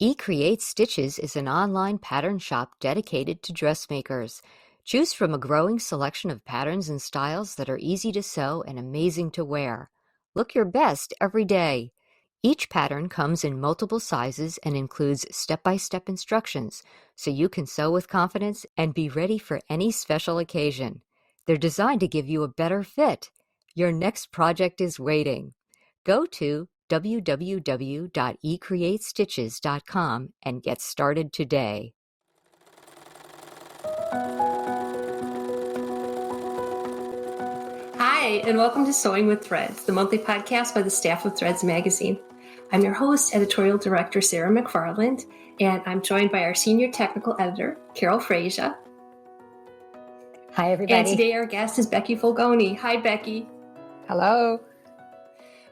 eCreate Stitches is an online pattern shop dedicated to dressmakers. Choose from a growing selection of patterns and styles that are easy to sew and amazing to wear. Look your best every day. Each pattern comes in multiple sizes and includes step-by-step instructions, so you can sew with confidence and be ready for any special occasion. They're designed to give you a better fit. Your next project is waiting. Go to www.ecreatestitches.com and get started today. Hi, and welcome to Sewing with Threads, the monthly podcast by the staff of Threads magazine. I'm your host, editorial director Sarah McFarland, and I'm joined by our senior technical editor, Carol Frasia. Hi, everybody. And today our guest is Becky Fulgoni. Hi, Becky. Hello.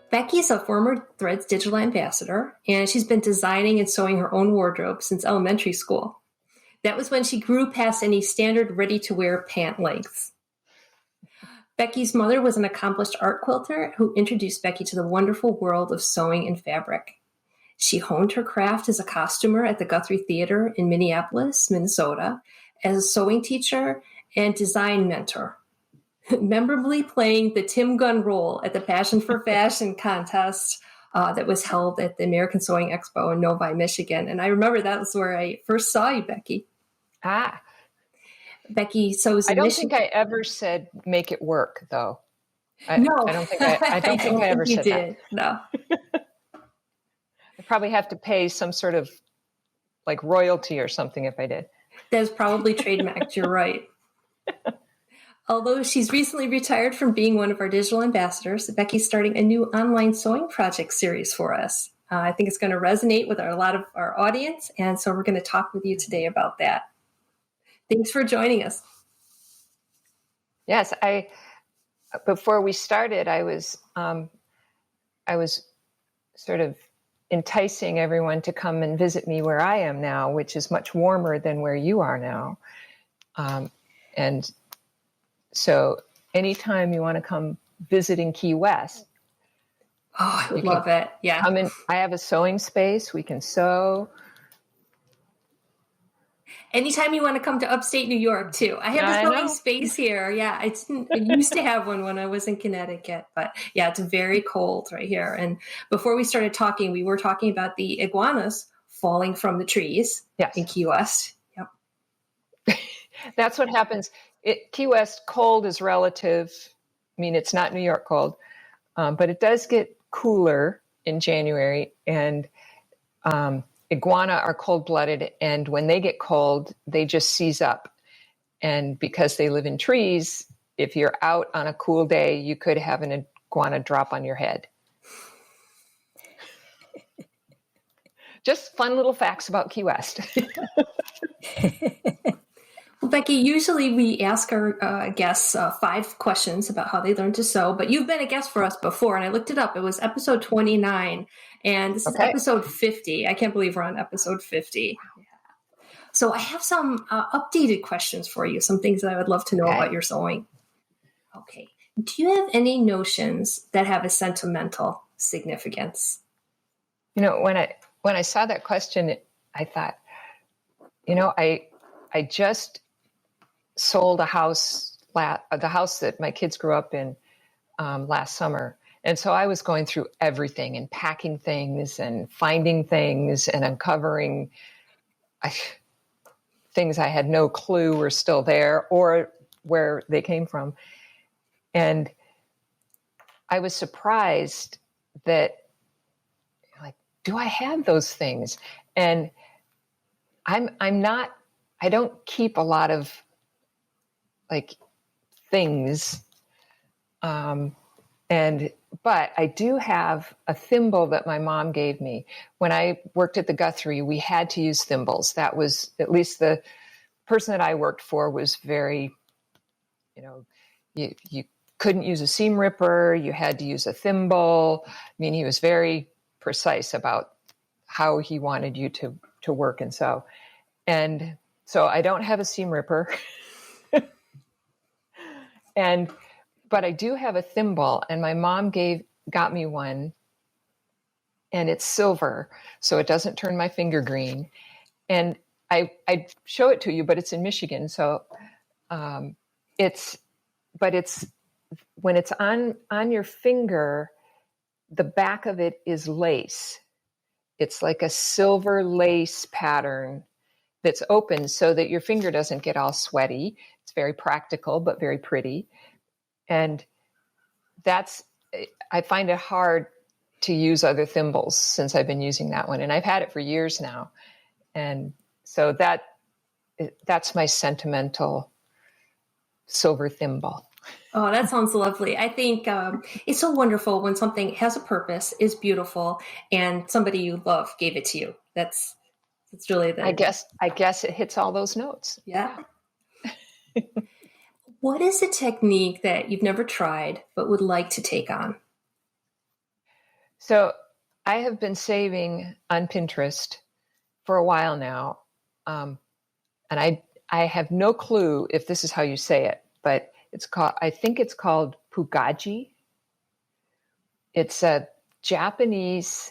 Becky is a former Threads digital ambassador, and she's been designing and sewing her own wardrobe since elementary school. That was when she grew past any standard ready-to-wear pant lengths. Becky's mother was an accomplished art quilter who introduced Becky to the wonderful world of sewing and fabric. She honed her craft as a costumer at the Guthrie Theater in Minneapolis, Minnesota, as a sewing teacher and design mentor, memorably playing the Tim Gunn role at the Passion for Fashion contest that was held at the American Sewing Expo in Novi, Michigan. And I remember that was where I first saw you, Becky. Becky sews. I don't think I ever said make it work, though. No, I don't think I ever said that. No. I probably have to pay some sort of like royalty or something if I did. That's probably trademarked. You're right. Although she's recently retired from being one of our digital ambassadors, Becky's starting a new online sewing project series for us. I think it's going to resonate with a lot of our audience, and so we're going to talk with you today about that. Thanks for joining us. Yes, before we started, I was sort of enticing everyone to come and visit me where I am now, which is much warmer than where you are now. And so anytime you want to come visit in Key West. Oh, I would love it. Yeah. Come in. I have a sewing space. We can sew. Anytime you want to come to upstate New York, too. I have a sewing space here. Yeah, I used to have one when I was in Connecticut. But yeah, it's very cold right here. And before we started talking, we were talking about the iguanas falling from the trees in Key West. Yep. That's what happens. Key West cold is relative. I mean, it's not New York cold, but it does get cooler in January. And iguana are cold-blooded, and when they get cold, they just seize up. And because they live in trees, if you're out on a cool day, you could have an iguana drop on your head. Just fun little facts about Key West. Well, Becky, usually we ask our guests 5 questions about how they learned to sew, but you've been a guest for us before, and I looked it up. It was episode 29, and this is episode 50. I can't believe we're on episode 50. So I have some updated questions for you, some things that I would love to know about your sewing. Okay. Do you have any notions that have a sentimental significance? You know, when I saw that question, I thought, I just sold a house, the house that my kids grew up in last summer. And so I was going through everything and packing things and finding things and uncovering things I had no clue were still there or where they came from. And I was surprised that, do I have those things? And I don't keep a lot of things. But I do have a thimble that my mom gave me. When I worked at the Guthrie, we had to use thimbles. That was, at least the person that I worked for was very, you couldn't use a seam ripper. You had to use a thimble. I mean, he was very precise about how he wanted you to work and sew. And so I don't have a seam ripper. But I do have a thimble, and my mom got me one. and it's silver, so it doesn't turn my finger green. And I show it to you, but it's in Michigan. So it's when it's on your finger, the back of it is lace. It's like a silver lace pattern that's open so that your finger doesn't get all sweaty. It's very practical, but very pretty. And I find it hard to use other thimbles since I've been using that one. And I've had it for years now. And so that's my sentimental silver thimble. Oh, that sounds lovely. I think it's so wonderful when something has a purpose, is beautiful, and somebody you love gave it to you. That's really the. I guess it hits all those notes. Yeah. What is a technique that you've never tried but would like to take on? So I have been saving on Pinterest for a while now, and I have no clue if this is how you say it, but I think it's called Pugagi. It's a Japanese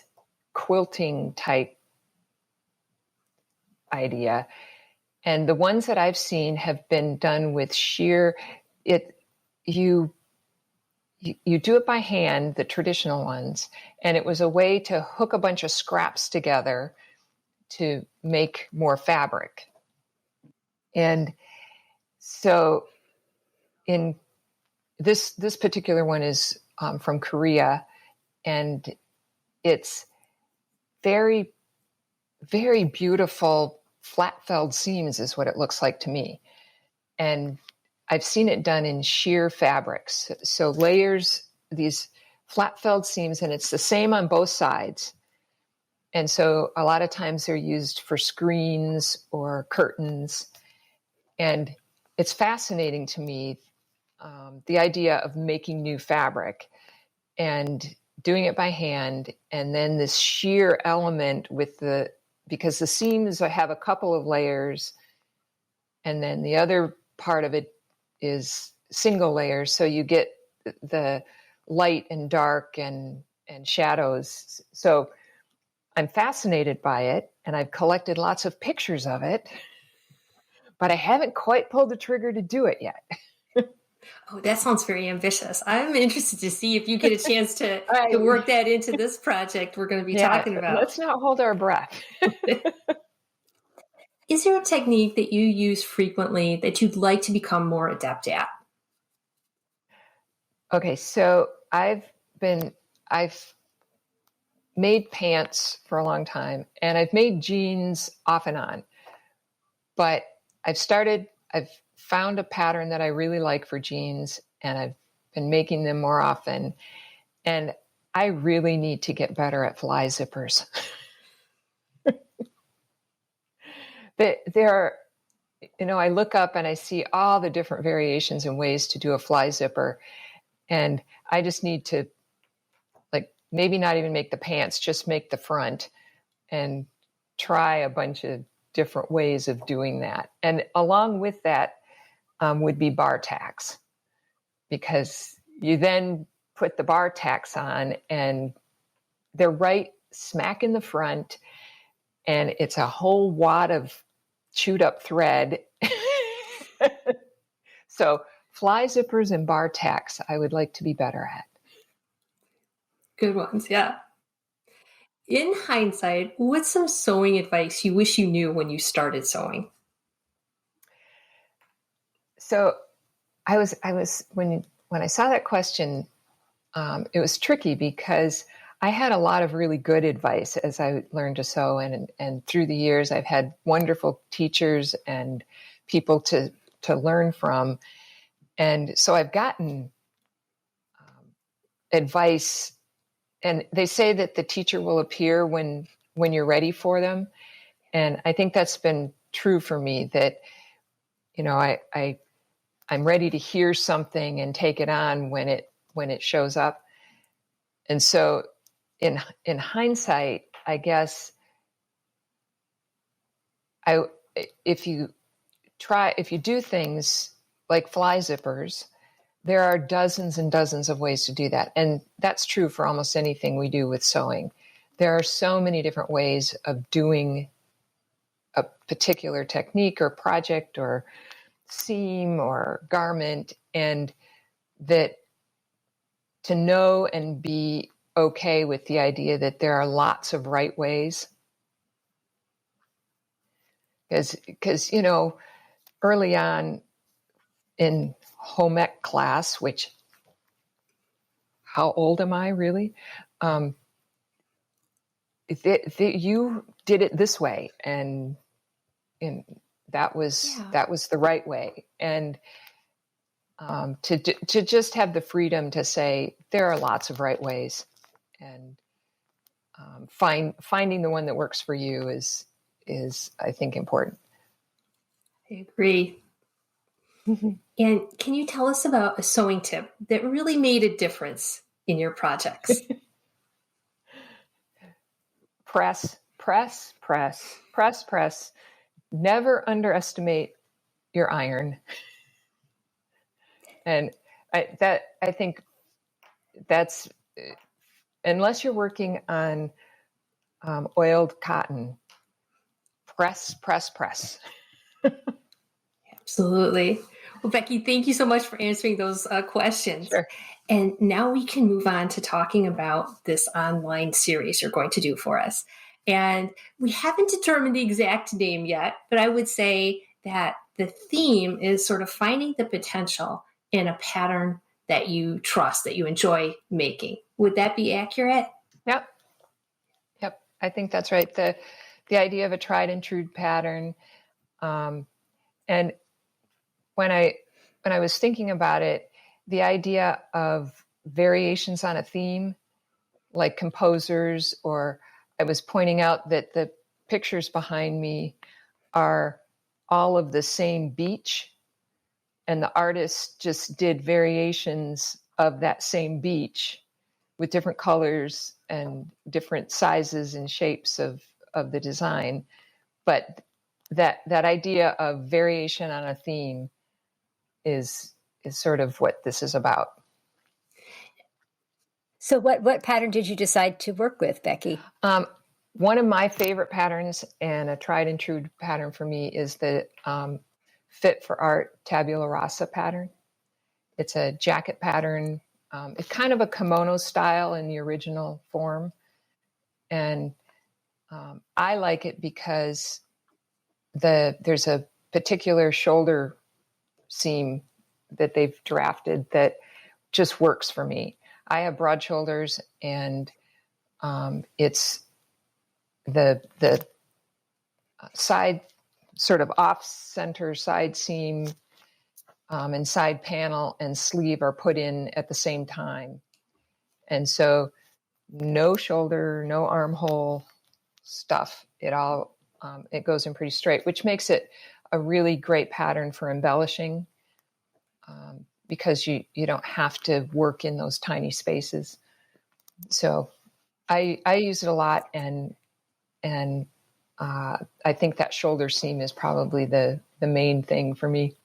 quilting type idea. And the ones that I've seen have been done with sheer, you do it by hand, the traditional ones, and it was a way to hook a bunch of scraps together to make more fabric. And so in this particular one is from Korea, and it's very, very beautiful flat felled seams is what it looks like to me. And I've seen it done in sheer fabrics. So layers, these flat felled seams, and it's the same on both sides. And so a lot of times they're used for screens or curtains. And it's fascinating to me, the idea of making new fabric and doing it by hand. And then this sheer element because the seams have a couple of layers, and then the other part of it is single layers. So you get the light and dark and shadows. So I'm fascinated by it, and I've collected lots of pictures of it, but I haven't quite pulled the trigger to do it yet. Oh, that sounds very ambitious. I'm interested to see if you get a chance to work that into this project we're going to be talking about. Let's not hold our breath. Is there a technique that you use frequently that you'd like to become more adept at? Okay, so I've made pants for a long time, and I've made jeans off and on, but I've found a pattern that I really like for jeans, and I've been making them more often. And I really need to get better at fly zippers. There are, I look up and I see all the different variations and ways to do a fly zipper. And I just need to, maybe not even make the pants, just make the front and try a bunch of different ways of doing that. And along with that would be bar tacks, because you then put the bar tacks on and they're right smack in the front, and it's a whole wad of chewed up thread. So fly zippers and bar tacks, I would like to be better at. Good ones, yeah. In hindsight, what's some sewing advice you wish you knew when you started sewing? So I was when I saw that question, it was tricky because I had a lot of really good advice as I learned to sew, and through the years I've had wonderful teachers and people to learn from, and so I've gotten advice. And they say that the teacher will appear when you're ready for them. And I think that's been true for me, that, I'm ready to hear something and take it on when it shows up. And so in hindsight, I guess if you do things like fly zippers, there are dozens and dozens of ways to do that. And that's true for almost anything we do with sewing. there are so many different ways of doing a particular technique or project or seam or garment, and that to know and be okay with the idea that there are lots of right ways. Because early on in home ec class, which, how old am I really? You did it this way, and that was the right way. And to just have the freedom to say there are lots of right ways, and finding the one that works for you is I think important. I agree. And can you tell us about a sewing tip that really made a difference in your projects? Press, press, press, press, press. Never underestimate your iron. And I think that's, unless you're working on oiled cotton, press, press, press. Absolutely. Well, Becky, thank you so much for answering those questions. Sure. And now we can move on to talking about this online series you're going to do for us. And we haven't determined the exact name yet, but I would say that the theme is sort of finding the potential in a pattern that you trust, that you enjoy making. Would that be accurate? Yep. I think that's right. The idea of a tried and true pattern. And when I was thinking about it, the idea of variations on a theme, like composers, or I was pointing out that the pictures behind me are all of the same beach, and the artist just did variations of that same beach with different colors and different sizes and shapes of the design. But that idea of variation on a theme is sort of what this is about. So what pattern did you decide to work with, Becky? One of my favorite patterns, and a tried and true pattern for me, is the Fit for Art Tabula Rasa pattern. It's a jacket pattern. It's kind of a kimono style in the original form. And I like it because there's a particular shoulder seam that they've drafted that just works for me. I have broad shoulders, and it's the side, sort of off-center side seam and side panel and sleeve are put in at the same time. And so no shoulder, no armhole stuff. It all, it goes in pretty straight, which makes it a really great pattern for embellishing, because you don't have to work in those tiny spaces. So I use it a lot, and I think that shoulder seam is probably the main thing for me.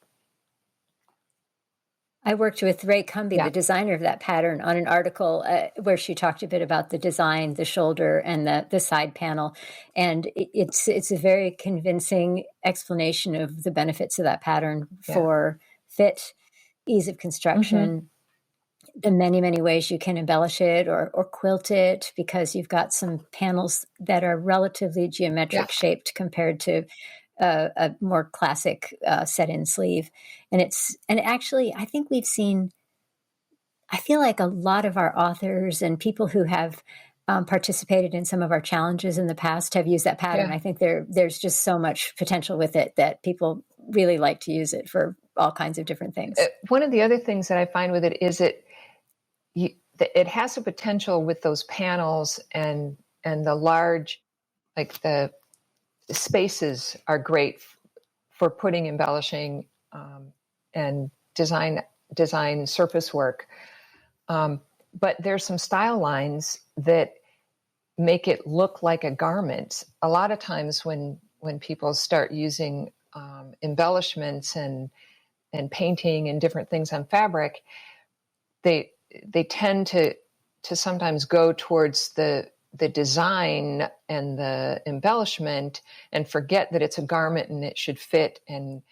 I worked with Ray Cumby, the designer of that pattern, on an article where she talked a bit about the design, the shoulder, and the side panel. And it's a very convincing explanation of the benefits of that pattern for fit, ease of construction, the many, many ways you can embellish it or quilt it, because you've got some panels that are relatively geometric shaped compared to a more classic set-in sleeve. And actually, I think I feel like a lot of our authors and people who have participated in some of our challenges in the past have used that pattern. I think there's just so much potential with it that people really like to use it for all kinds of different things. One of the other things that I find with it is it has a potential with those panels and the large, like the spaces are great for putting embellishing and design surface work. But there's some style lines that make it look like a garment. A lot of times when people start using embellishments and painting and different things on fabric, they tend to sometimes go towards the the design and the embellishment and forget that it's a garment and it should fit and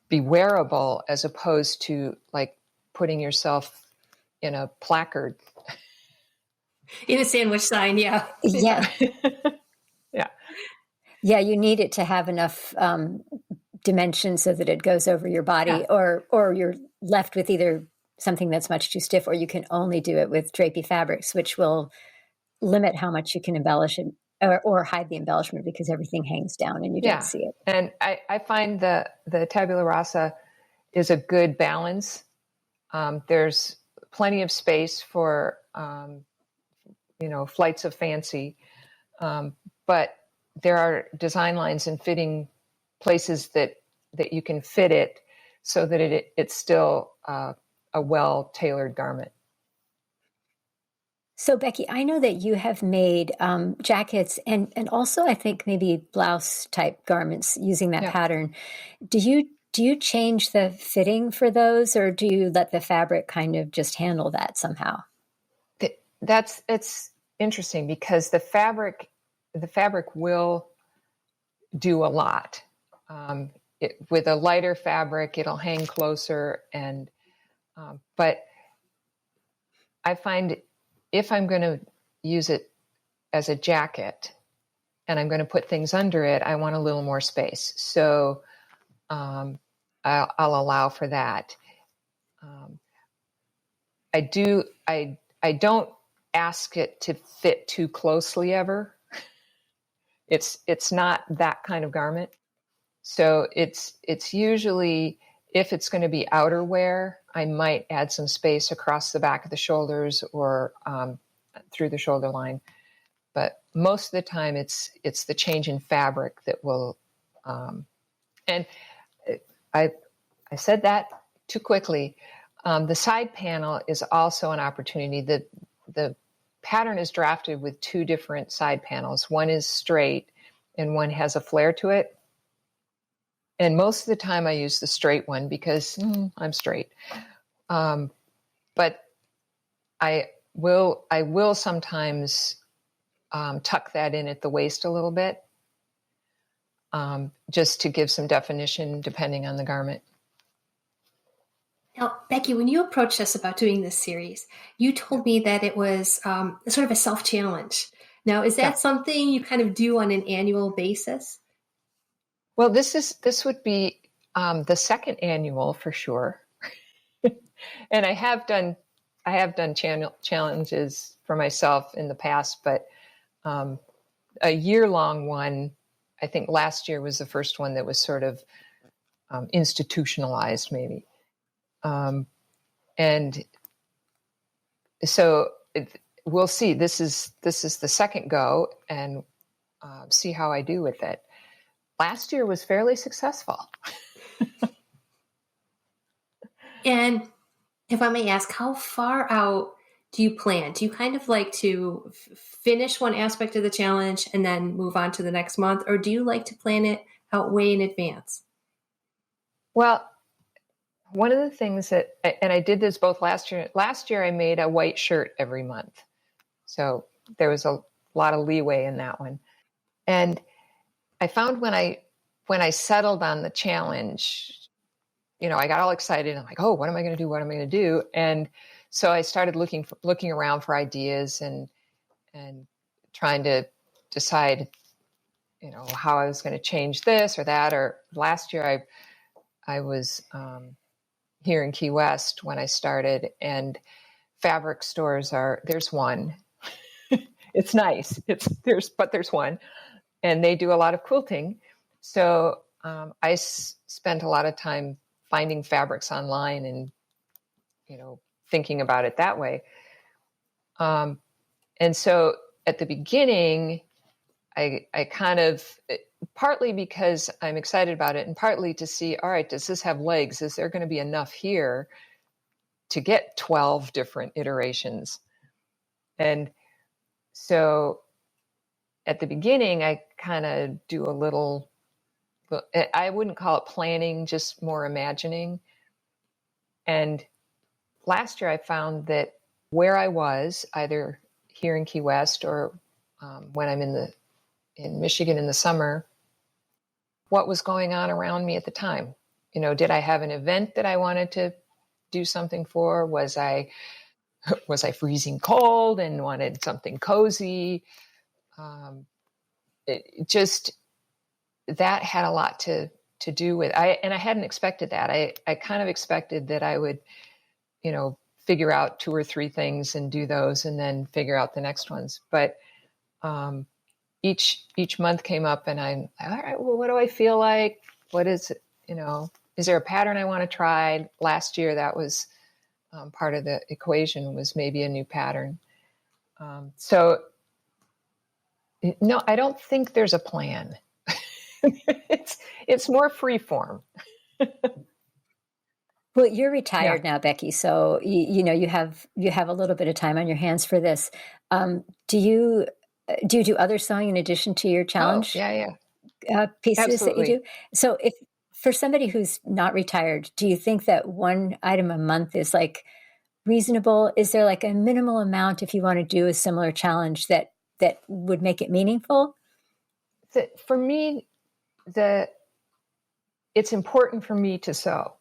be wearable, as opposed to like putting yourself in a placard. In a sandwich sign, yeah. Yeah. Yeah. Yeah, you need it to have enough dimension so that it goes over your body, or you're left with either something that's much too stiff, or you can only do it with drapey fabrics, which will limit how much you can embellish it or hide the embellishment, because everything hangs down and you don't see it. And I find the tabula rasa is a good balance. There's plenty of space for, flights of fancy. But there are design lines and fitting places that you can fit it so that it's still a well-tailored garment. So, Becky, I know that you have made jackets and also, I think, maybe blouse type garments using that pattern. Do you change the fitting for those, or do you let the fabric kind of just handle that somehow? It's interesting, because the fabric will do a lot. With a lighter fabric, it'll hang closer, but I find if I'm going to use it as a jacket and I'm going to put things under it, I want a little more space. So I'll allow for that. I don't ask it to fit too closely ever. It's not that kind of garment. So it's usually, if it's going to be outerwear, I might add some space across the back of the shoulders or through the shoulder line. But most of the time, it's the change in fabric that will. And I said that too quickly. The side panel is also an opportunity. The pattern is drafted with two different side panels. One is straight, and one has a flare to it. And most of the time I use the straight one because I'm straight. But I will sometimes tuck that in at the waist a little bit, just to give some definition depending on the garment. Now, Becky, when you approached us about doing this series, you told me that it was sort of a self-challenge. Now, is that something you kind of do on an annual basis? Well, this would be the second annual for sure. And I have done challenges for myself in the past, but a year-long one, I think last year was the first one that was sort of institutionalized, maybe. And so we'll see. This is the second go, and see how I do with it. Last year was fairly successful. And if I may ask, how far out do you plan? Do you kind of like to finish one aspect of the challenge and then move on to the next month? Or do you like to plan it out way in advance? Well, one of the things and I did this both last year I made a white shirt every month. So there was a lot of leeway in that one. And I found when I settled on the challenge, I got all excited. I'm like, oh, what am I going to do? What am I going to do? And so I started looking around for ideas and trying to decide, how I was going to change this or that. Or last year I was here in Key West when I started, and fabric stores there's one. It's nice. But there's one. And they do a lot of quilting. So I spent a lot of time finding fabrics online and, thinking about it that way. And so at the beginning, I kind of, partly because I'm excited about it and partly to see, all right, does this have legs? Is there going to be enough here to get 12 different iterations? And so at the beginning, I kind of do a little, I wouldn't call it planning, just more imagining. And last year I found that where I was, either here in Key West, or when I'm in Michigan in the summer, what was going on around me at the time. Did I have an event that I wanted to do something for? Was I freezing cold and wanted something cozy? It just, that had a lot to do with, I hadn't expected that. I kind of expected that I would, figure out 2 or 3 things and do those and then figure out the next ones. But each month came up and I'm, all right, well, what do I feel like? What is it? Is there a pattern I want to try? Last year, that was part of the equation, was maybe a new pattern. So no, I don't think there's a plan. It's more free form. Well, you're retired now, Becky, so you have a little bit of time on your hands for this. Do you do other sewing in addition to your challenge? Pieces Absolutely. that you do? So, if for somebody who's not retired, do you think that one item a month is like reasonable? Is there like a minimal amount if you want to do a similar challenge that would make it meaningful? For me, it's important for me to sew.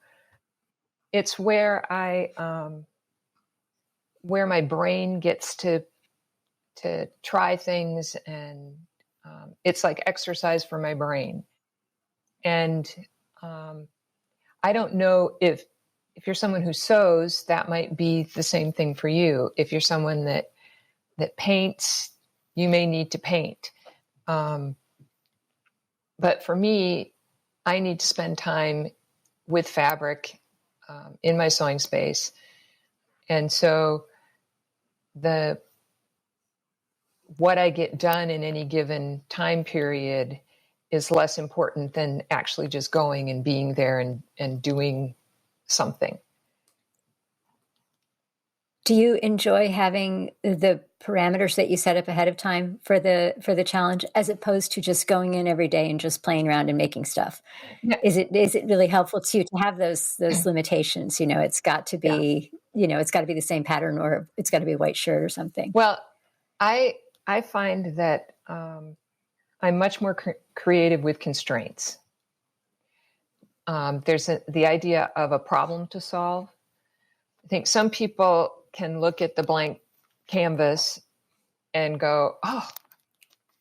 It's where where my brain gets to try things, and it's like exercise for my brain. And I don't know if you're someone who sews, that might be the same thing for you. If you're someone that paints, you may need to paint. But for me, I need to spend time with fabric in my sewing space. And so what I get done in any given time period is less important than actually just going and being there and doing something. Do you enjoy having the parameters that you set up ahead of time for the challenge, as opposed to just going in every day and just playing around and making stuff? Yeah. Is it really helpful to you to have those limitations? It's got to be it's got to be the same pattern, or it's got to be a white shirt or something. Well, I find that I'm much more creative with constraints. There's the idea of a problem to solve. I think some people can look at the blank canvas and go, oh,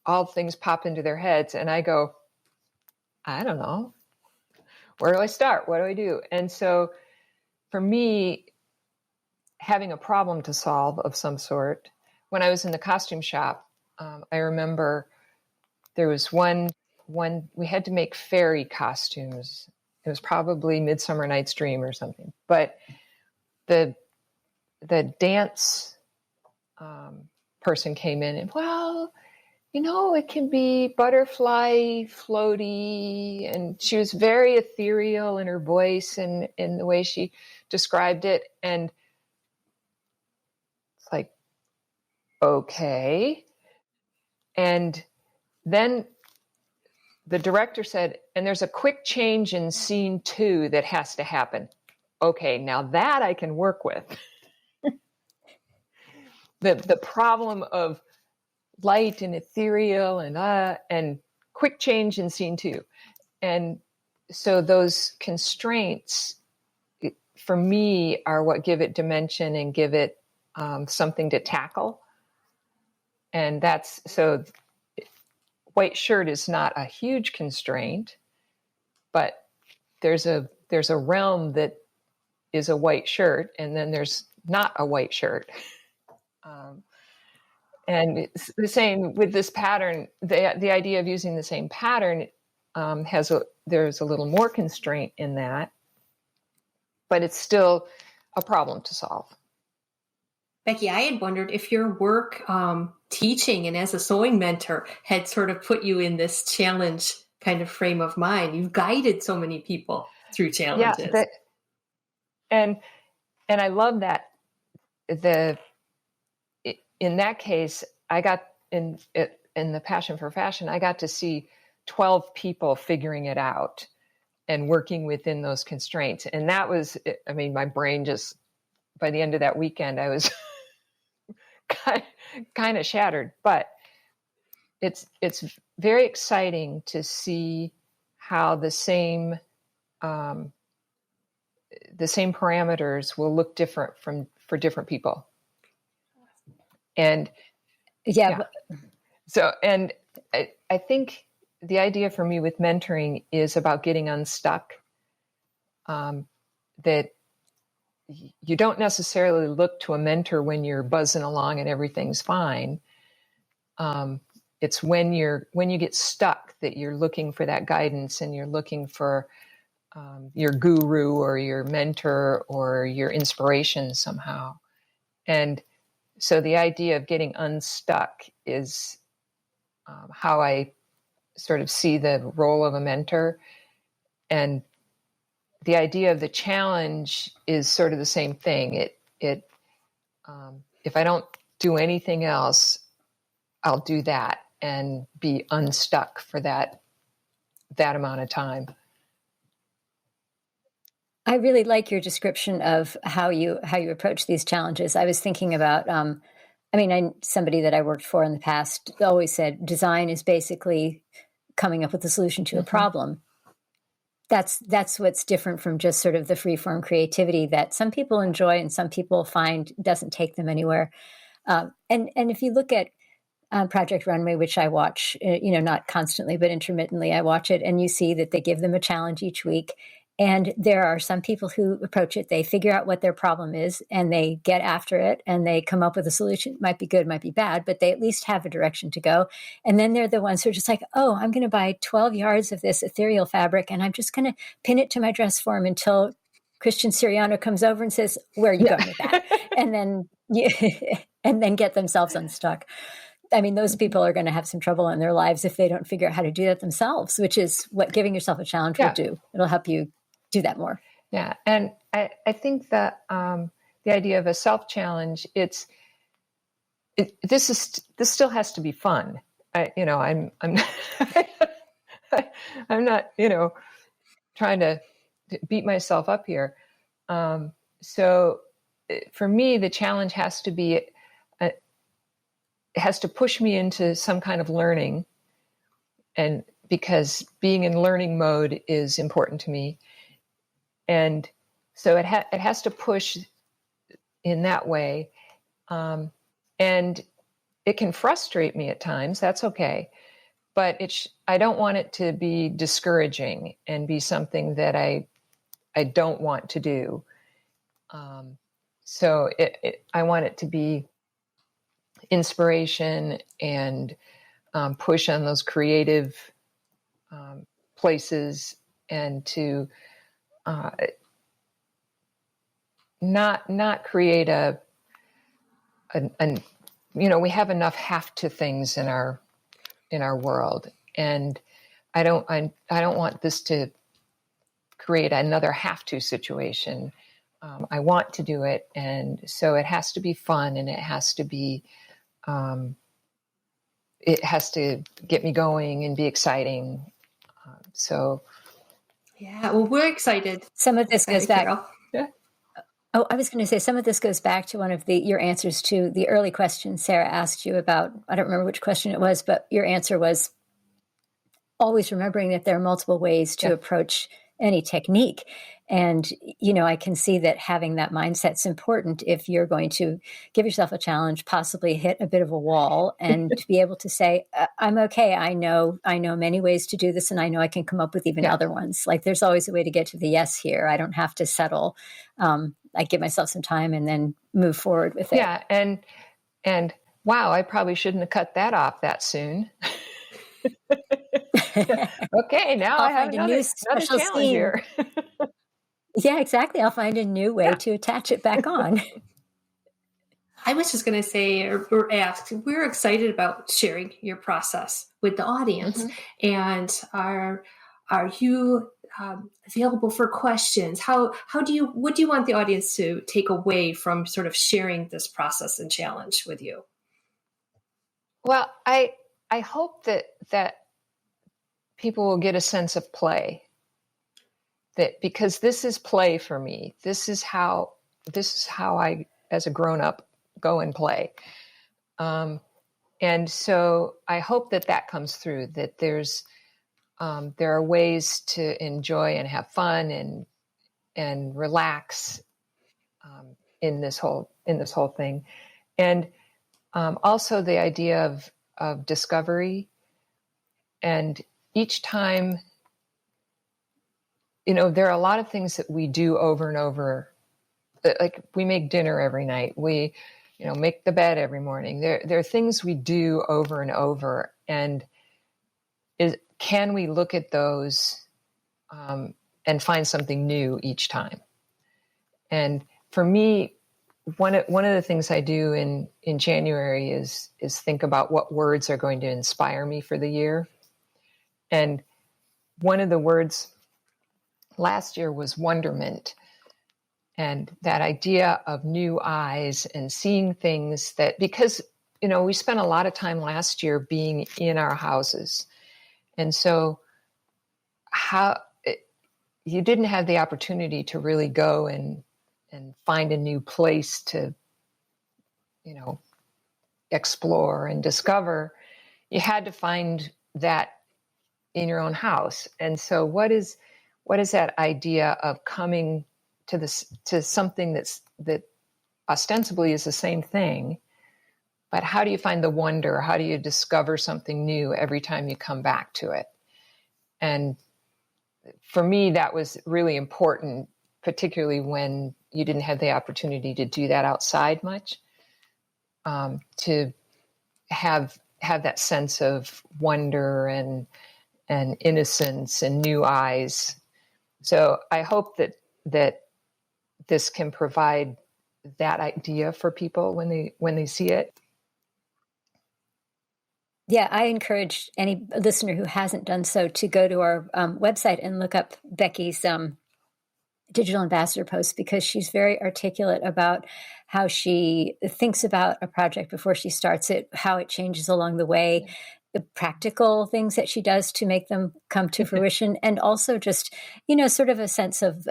all things pop into their heads. And I go, I don't know. Where do I start? What do I do? And so for me, having a problem to solve of some sort, when I was in the costume shop, I remember there was one, we had to make fairy costumes. It was probably Midsummer Night's Dream or something. But the dance person came in and, well, it can be butterfly floaty. And she was very ethereal in her voice and in the way she described it. And it's like, okay. And then the director said, and there's a quick change in scene 2 that has to happen. Okay, now that I can work with. The problem of light and ethereal and quick change in scene 2. And so those constraints, for me, are what give it dimension and give it something to tackle. And so white shirt is not a huge constraint, but there's a realm that is a white shirt, and then there's not a white shirt. And it's the same with this pattern. The idea of using the same pattern there's a little more constraint in that, but it's still a problem to solve. Becky, I had wondered if your work teaching and as a sewing mentor had sort of put you in this challenge kind of frame of mind. You've guided so many people through challenges. Yeah, and I love that. In that case, I got in the Passion for Fashion, I got to see 12 people figuring it out and working within those constraints. And that was, my brain just, by the end of that weekend, I was kind of shattered, but it's very exciting to see how the same parameters will look different for different people. And yeah. So, and I think the idea for me with mentoring is about getting unstuck. That you don't necessarily look to a mentor when you're buzzing along and everything's fine. It's when you get stuck that you're looking for that guidance, and you're looking for your guru or your mentor or your inspiration somehow. And so the idea of getting unstuck is how I sort of see the role of a mentor. And the idea of the challenge is sort of the same thing. If I don't do anything else, I'll do that and be unstuck for that amount of time. I really like your description of how you approach these challenges. I was thinking about, somebody that I worked for in the past always said design is basically coming up with a solution to a problem. That's what's different from just sort of the free-form creativity that some people enjoy and some people find doesn't take them anywhere. And if you look at Project Runway, which I watch, not constantly, but intermittently, I watch it, and you see that they give them a challenge each week. And there are some people who approach it, they figure out what their problem is, and they get after it, and they come up with a solution. It might be good, might be bad, but they at least have a direction to go. And then they're the ones who are just like, oh, I'm going to buy 12 yards of this ethereal fabric, and I'm just going to pin it to my dress form until Christian Siriano comes over and says, where are you going with that? And then get themselves unstuck. I mean, those people are going to have some trouble in their lives if they don't figure out how to do that themselves, which is what giving yourself a challenge will do. It'll help you do that more. Yeah. And I think that the idea of a self-challenge, this still has to be fun. I'm I'm not, trying to beat myself up here. So for me, the challenge has to be, it has to push me into some kind of learning, and because being in learning mode is important to me. And so it has to push in that way. And it can frustrate me at times. That's okay. But I don't want it to be discouraging and be something that I don't want to do. So I want it to be inspiration and push on those creative places, and to not create we have enough have to things in our world, and I don't want this to create another have to situation. I want to do it, and so it has to be fun, and it has to get me going and be exciting. Yeah, well, we're excited. Some of this goes back. Carol. Yeah. Oh, I was going to say, some of this goes back to one of your answers to the early question Sarah asked you about. I don't remember which question it was, but your answer was always remembering that there are multiple ways to approach any technique. And, I can see that having that mindset is important if you're going to give yourself a challenge, possibly hit a bit of a wall, and to be able to say, I'm okay. I know many ways to do this, and I know I can come up with even other ones. Like, there's always a way to get to the yes here. I don't have to settle. I give myself some time and then move forward with it. Yeah. And wow, I probably shouldn't have cut that off that soon. Okay, now I have another challenge here. Yeah, exactly. I'll find a new way to attach it back on. I was just going to say or ask, we're excited about sharing your process with the audience. And are you available for questions? What do you want the audience to take away from sort of sharing this process and challenge with you? Well, I hope that people will get a sense of play. That because this is play for me. This is how I, as a grown-up, go and play. And so I hope that comes through, that there are ways to enjoy and have fun and relax in this whole thing. And also the idea of discovery. And each time, there are a lot of things that we do over and over. Like we make dinner every night. We, make the bed every morning. There are things we do over and over. And can we look at those and find something new each time? And for me, one of the things I do in January is think about what words are going to inspire me for the year. And one of the words last year was wonderment. And that idea of new eyes and seeing things because, we spent a lot of time last year being in our houses. And so you didn't have the opportunity to really go and find a new place to, explore and discover. You had to find that in your own house. And so what is that idea of coming to something that ostensibly is the same thing, but how do you find the wonder? How do you discover something new every time you come back to it? And for me, that was really important, particularly when you didn't have the opportunity to do that outside much, to have that sense of wonder and innocence and new eyes. So I hope that this can provide that idea for people when they see it. Yeah, I encourage any listener who hasn't done so to go to our website and look up Becky's digital ambassador post, because she's very articulate about how she thinks about a project before she starts it, how it changes along the way, the practical things that she does to make them come to fruition, and also just, sort of a sense of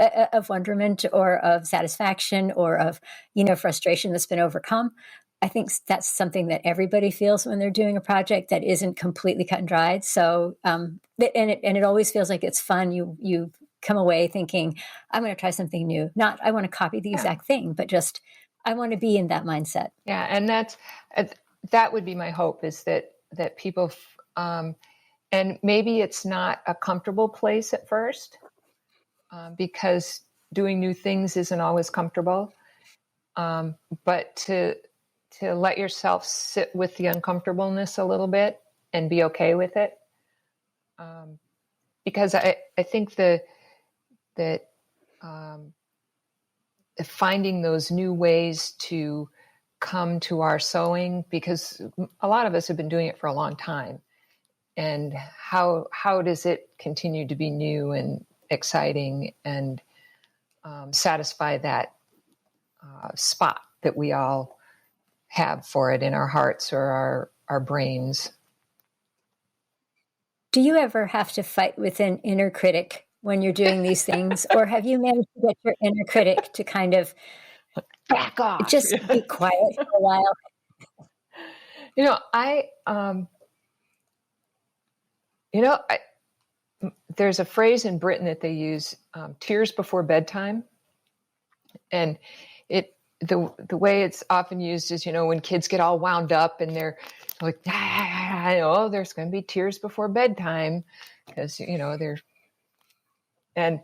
wonderment or of satisfaction or of, frustration that's been overcome. I think that's something that everybody feels when they're doing a project that isn't completely cut and dried. So, and it always feels like it's fun. You come away thinking, I'm going to try something new. Not, I want to copy the exact thing, but just, I want to be in that mindset. Yeah. And that would be my hope, is that people, and maybe it's not a comfortable place at first, because doing new things isn't always comfortable. But to let yourself sit with the uncomfortableness a little bit and be okay with it. Because I think that finding those new ways to come to our sewing, because a lot of us have been doing it for a long time, and how does it continue to be new and exciting and satisfy that spot that we all have for it in our hearts or our brains. Do you ever have to fight with an inner critic when you're doing these things? Or have you managed to get your inner critic to kind of back off, just be quiet for a while? There's a phrase in Britain that they use, tears before bedtime. And the way it's often used is, when kids get all wound up and they're like, there's going to be tears before bedtime, because, they're, and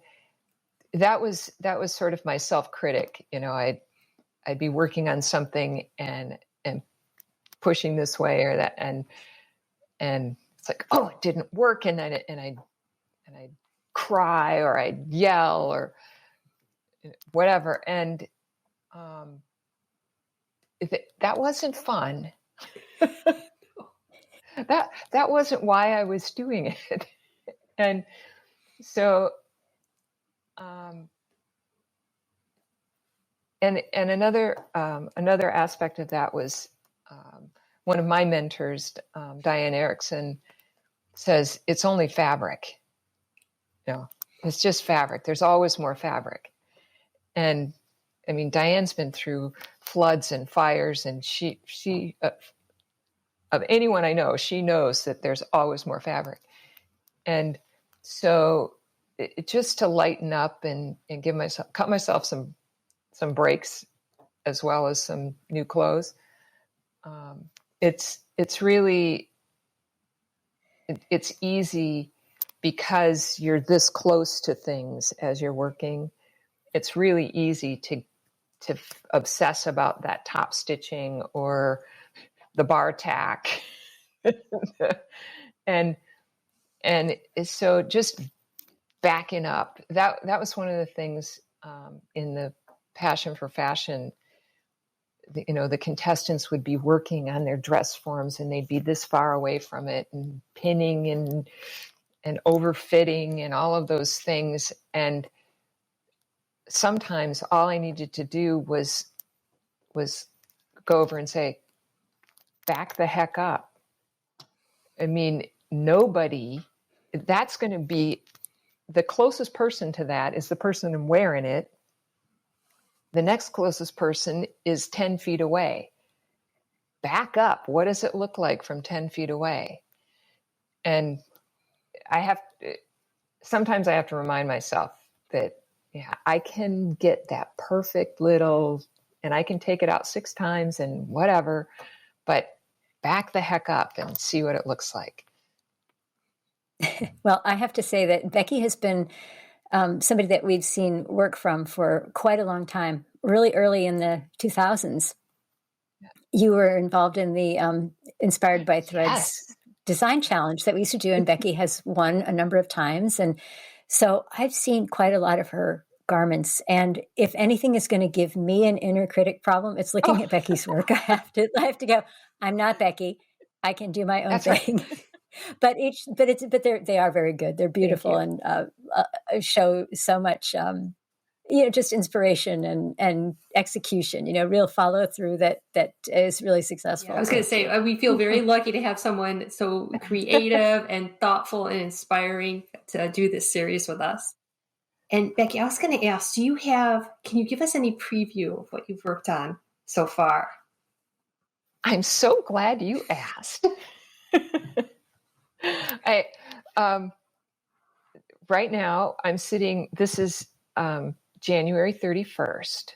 that was sort of my self-critic. I'd be working on something and pushing this way or that, and it's like, oh, it didn't work. And then I'd cry, or I'd yell, or whatever. And that wasn't fun. that wasn't why I was doing it. And so, and another aspect of that was, one of my mentors, Diane Erickson, says it's only fabric. It's just fabric. There's always more fabric. And I mean, Diane's been through floods and fires, and she of anyone I know, she knows that there's always more fabric. And so just to lighten up and cut myself some breaks as well as some new clothes. It's really, it's easy because you're this close to things as you're working. It's really easy to obsess about that top stitching or the bar tack. and so just backing up, that was one of the things in the Passion for Fashion. The contestants would be working on their dress forms and they'd be this far away from it and pinning and overfitting and all of those things. And sometimes all I needed to do was go over and say, back the heck up. I mean, that's going to be the closest person to that is the person wearing it. The next closest person is 10 feet away. Back up. What does it look like from 10 feet away? And sometimes I have to remind myself that, I can get that perfect little, and I can take it out 6 times and whatever, but back the heck up and see what it looks like. Well, I have to say that Becky has been somebody that we've seen work from for quite a long time, really early in the 2000s. You were involved in the Inspired by Threads Design Challenge that we used to do, and Becky has won a number of times. And so I've seen quite a lot of her garments. And if anything is going to give me an inner critic problem, it's looking at Becky's work. I have to go, I'm not Becky. I can do my own thing. Right. but they are very good. They're beautiful and show so much, just inspiration and execution, real follow through that is really successful. Yeah, I was going to say, we feel very lucky to have someone so creative and thoughtful and inspiring to do this series with us. And Becky, I was going to ask, can you give us any preview of what you've worked on so far? I'm so glad you asked. Right now I'm sitting, this is January 31st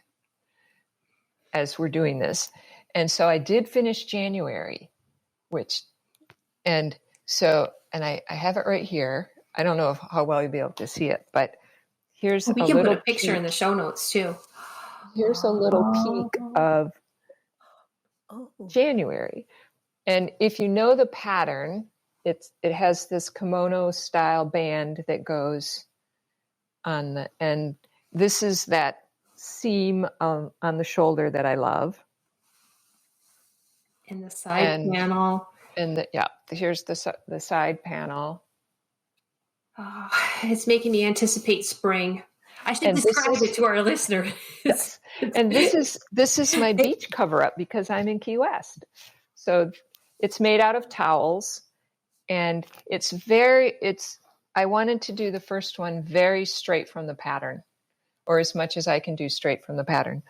as we're doing this. And so I did finish January, and I have it right here. I don't know how well you'll be able to see it, but here's we can put a picture in the show notes too. Here's a little peek of January. And if you know the pattern, it has this kimono style band that goes on and this is that seam on the shoulder that I love. And the side panel. And here's the side panel. Oh, it's making me anticipate spring. I should describe it to our listeners. Yes. And this is my beach cover up because I'm in Key West. So it's made out of towels and I wanted to do the first one very straight from the pattern, or as much as I can do straight from the pattern.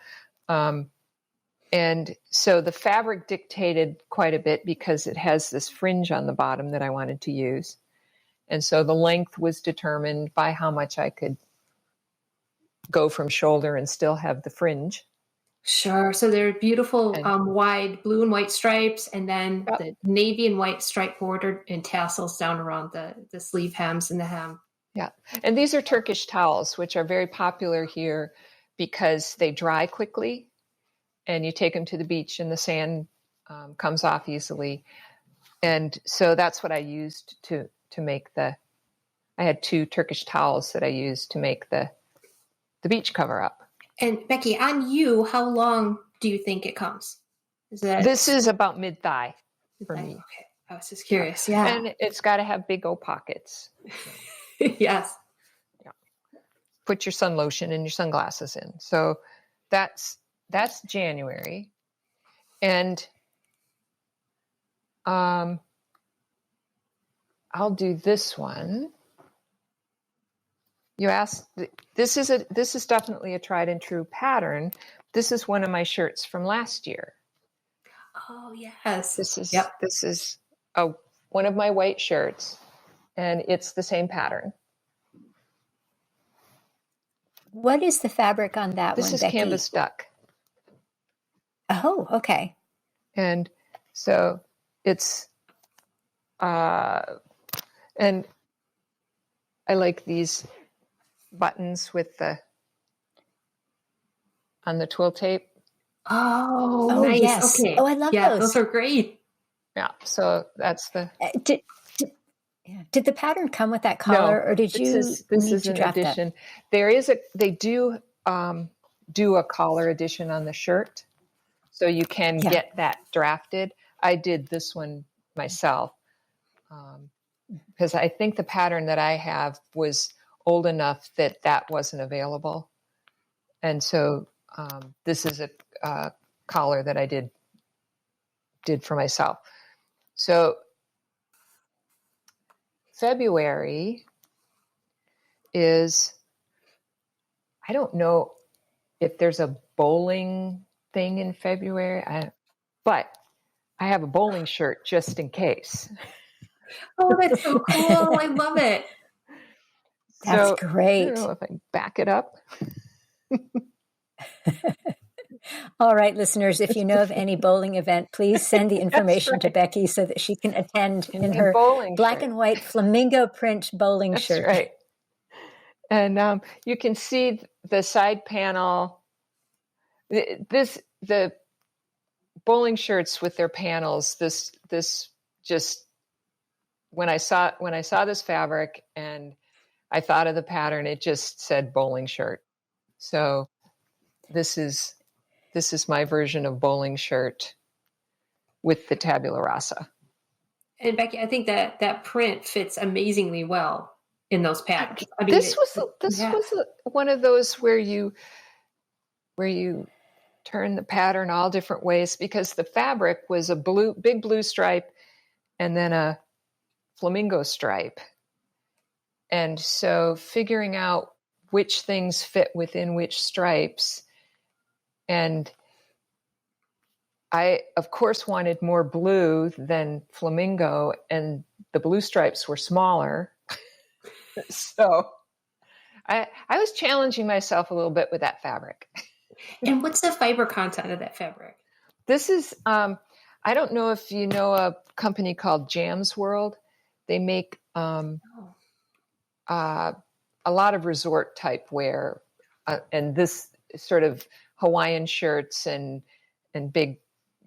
And so the fabric dictated quite a bit because it has this fringe on the bottom that I wanted to use. And so the length was determined by how much I could go from shoulder and still have the fringe. Sure. So they're beautiful wide blue and white stripes, and then the navy and white stripe border and tassels down around the sleeve hems and the hem. Yeah. And these are Turkish towels, which are very popular here because they dry quickly and you take them to the beach and the sand comes off easily. And so that's what I used to make I had 2 Turkish towels that I used to make the beach cover up. And Becky, on you, how long do you think it comes? This is about mid-thigh for me. Okay. I was just curious. Yeah. And it's got to have big old pockets. Yes. Yeah. Put your sun lotion and your sunglasses in. So that's January. And I'll do this one. You asked, this is definitely a tried and true pattern. This is one of my shirts from last year. Oh, yes. This is Yep. one of my white shirts, and it's the same pattern. What is the fabric on that This one, is Becky? canvas duck. Oh, okay. And so it's, and I like these buttons on the twill tape. Oh, Oh, nice. yes. Okay. Oh, I love Yeah, those. those are great. Yeah, so that's the. Did the pattern come with that collar, or did you this need is to an draft addition. that? They do do a collar edition on the shirt, so you can get that drafted. I did this one myself because I think the pattern that I have was old enough that wasn't available, and so this is a collar that I did for myself. So February is, I don't know if there's a bowling thing in February, but I have a bowling shirt just in case. Oh, that's so cool. I love it. That's So, great. I don't know if I can back it up. All right, listeners, if you know of any bowling event, please send the information to Becky so that she can attend in her black and white flamingo print bowling shirt. That's right. And you can see the side panel. The bowling shirts with their panels. This just when I saw this fabric and I thought of the pattern, it just said bowling shirt. So this is my version of bowling shirt with the tabula rasa. And Becky, I think that print fits amazingly well in those patterns. I mean, this was one of those where you turn the pattern all different ways, because the fabric was a big blue stripe and then a flamingo stripe. And so figuring out which things fit within which stripes. And I, of course, wanted more blue than flamingo, and the blue stripes were smaller. So I was challenging myself a little bit with that fabric. And what's the fiber content of that fabric? This is, I don't know if you know a company called Jam's World. They make a lot of resort type wear, and this sort of Hawaiian shirts and big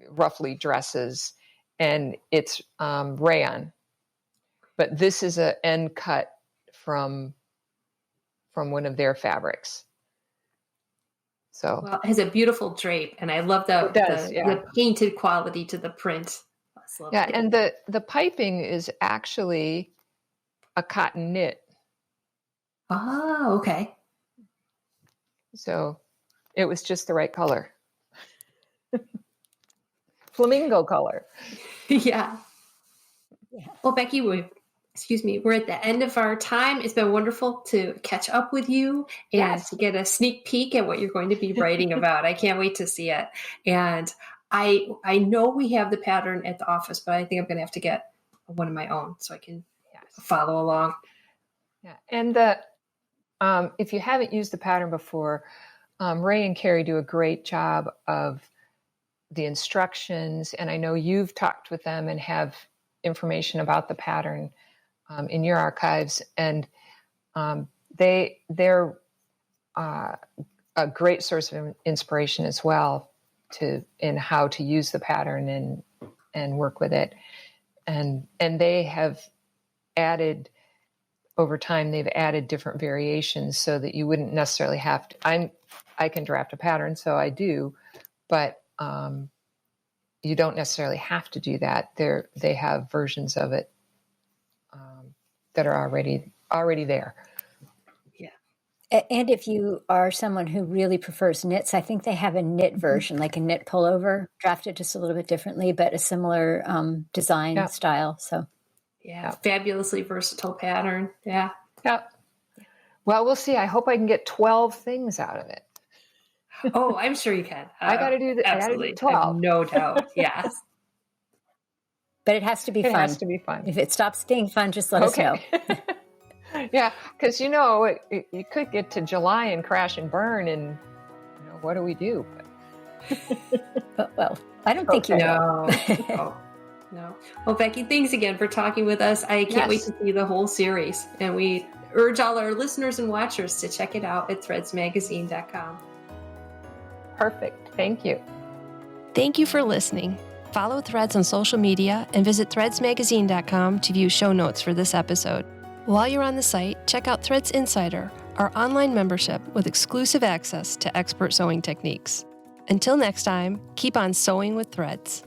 ruffly dresses, and it's rayon. But this is an end cut from one of their fabrics. So well, it has a beautiful drape, and I love the painted quality to the print. Yeah, and the piping is actually a cotton knit. Oh, okay. So it was just the right color. Flamingo color. Yeah. Well, Becky, we're at the end of our time. It's been wonderful to catch up with you and to get a sneak peek at what you're going to be writing about. I can't wait to see it. And I know we have the pattern at the office, but I think I'm going to have to get one of my own so I can follow along. Yeah, and if you haven't used the pattern before, Ray and Carrie do a great job of the instructions, and I know you've talked with them and have information about the pattern in your archives, and they're a great source of inspiration as well in how to use the pattern and work with it, and they have added over time. They've added different variations so that you wouldn't necessarily have to. I can draft a pattern, so I do, but you don't necessarily have to do that. They have versions of it that are already there. Yeah. And if you are someone who really prefers knits, I think they have a knit version, like a knit pullover, drafted just a little bit differently, but a similar design style. So fabulously versatile pattern. Yeah. Well, we'll see. I hope I can get 12 things out of it. Oh, I'm sure you can. I got to do Absolutely. 12. I have no doubt. Yes. But it has to be It fun. has to be fun. If it stops being fun, just let us know. Yeah, because you could get to July and crash and burn, and what do we do? But, well, I don't think you will. No. Well, Becky, thanks again for talking with us. I can't wait to see the whole series, and we urge all our listeners and watchers to check it out at threadsmagazine.com. Perfect. Thank you. Thank you for listening. Follow Threads on social media and visit threadsmagazine.com to view show notes for this episode. While you're on the site, check out Threads Insider, our online membership with exclusive access to expert sewing techniques. Until next time, keep on sewing with Threads.